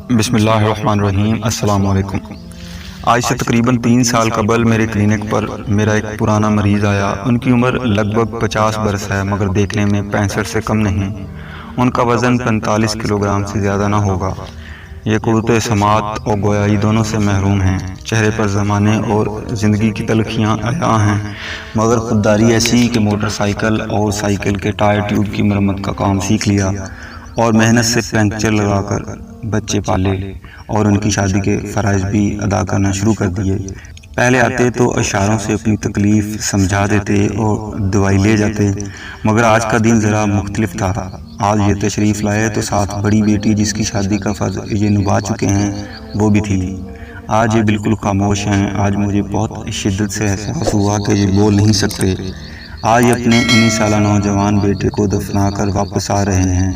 بسم اللہ الرحمن الرحیم۔ السلام علیکم۔ آج سے تقریباً 3 سال قبل میرے کلینک پر میرا ایک پرانا مریض آیا۔ ان کی عمر لگ بھگ 50 برس ہے، مگر دیکھنے میں 65 سے کم نہیں۔ ان کا وزن 45 کلو گرام سے زیادہ نہ ہوگا۔ یہ قوت سماعت اور گویائی دونوں سے محروم ہیں۔ چہرے پر زمانے اور زندگی کی تلخیاں عیاں ہیں، مگر خودداری ایسی کہ موٹر سائیکل اور سائیکل کے ٹائر ٹیوب کی مرمت کا کام سیکھ لیا اور محنت سے پنکچر لگا کر بچے پالے اور ان کی شادی کے فرائض بھی ادا کرنا شروع کر دیے۔ پہلے آتے تو اشاروں سے اپنی تکلیف سمجھا دیتے اور دوائی لے جاتے، مگر آج کا دن ذرا مختلف تھا۔ آج یہ تشریف لائے تو ساتھ بڑی بیٹی جس کی شادی کا فرض یہ نبھا چکے ہیں وہ بھی تھی۔ آج یہ بالکل خاموش ہیں۔ آج مجھے بہت شدت سے احساس ہوا کہ یہ بول نہیں سکتے۔ آج اپنے 19 سالہ نوجوان بیٹے کو دفنا کر واپس آ رہے ہیں۔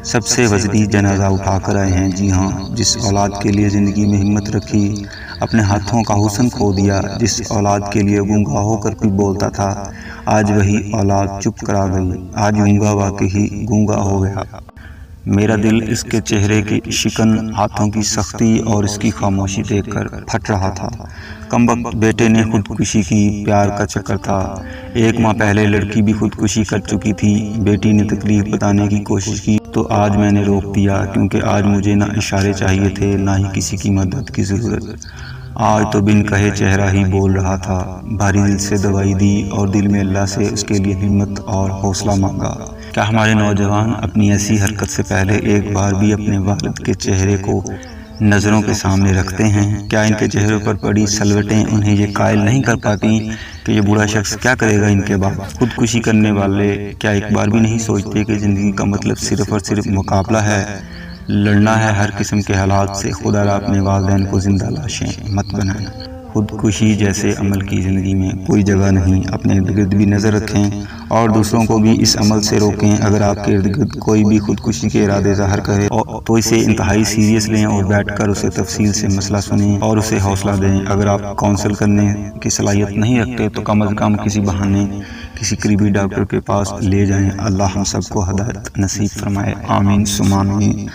سب سے وزنی جنازہ اٹھا کر آئے ہیں۔ جی ہاں، جس اولاد کے لیے زندگی میں ہمت رکھی، اپنے ہاتھوں کا حسن کھو دیا، جس اولاد کے لیے گونگا ہو کر کوئی بولتا تھا، آج وہی اولاد چپ کرا گئی۔ آج گونگا واقعی گونگا ہو گیا۔ میرا دل اس کے چہرے کی شکن، ہاتھوں کی سختی اور اس کی خاموشی دیکھ کر پھٹ رہا تھا۔ کمبخت بیٹے نے خودکشی کی، پیار کا چکر تھا۔ 1 ماہ پہلے لڑکی بھی خودکشی کر چکی تھی۔ بیٹی نے تکلیف بتانے کی کوشش کی تو آج میں نے روک دیا، کیونکہ آج مجھے نہ اشارے چاہیے تھے نہ ہی کسی کی مدد کی ضرورت۔ آج تو بن کہے چہرہ ہی بول رہا تھا۔ بھاری دل سے دوائی دی اور دل میں اللہ سے اس کے لیے ہمت اور حوصلہ مانگا۔ کیا ہمارے نوجوان اپنی ایسی حرکت سے پہلے ایک بار بھی اپنے والد کے چہرے کو نظروں کے سامنے رکھتے ہیں؟ کیا ان کے چہروں پر پڑی سلوٹیں انہیں یہ قائل نہیں کر پاتی کہ یہ بوڑھا شخص کیا کرے گا ان کے بعد؟ خودکشی کرنے والے کیا ایک بار بھی نہیں سوچتے کہ زندگی کا مطلب صرف اور صرف مقابلہ ہے، لڑنا ہے ہر قسم کے حالات سے؟ خدا را اپنے والدین کو زندہ لاشیں مت بنائیں۔ خودکشی جیسے عمل کی زندگی میں کوئی جگہ نہیں۔ اپنے ارد گرد بھی نظر رکھیں اور دوسروں کو بھی اس عمل سے روکیں۔ اگر آپ کے ارد گرد کوئی بھی خودکشی کے ارادے ظاہر کرے تو اسے انتہائی سیریس لیں اور بیٹھ کر اسے تفصیل سے مسئلہ سنیں اور اسے حوصلہ دیں۔ اگر آپ کونسل کرنے کی صلاحیت نہیں رکھتے تو کم از کم کسی بہانے کسی قریبی ڈاکٹر کے پاس لے جائیں۔ اللہ ہم سب کو ہدایت نصیب فرمائے، آمین ثم آمین۔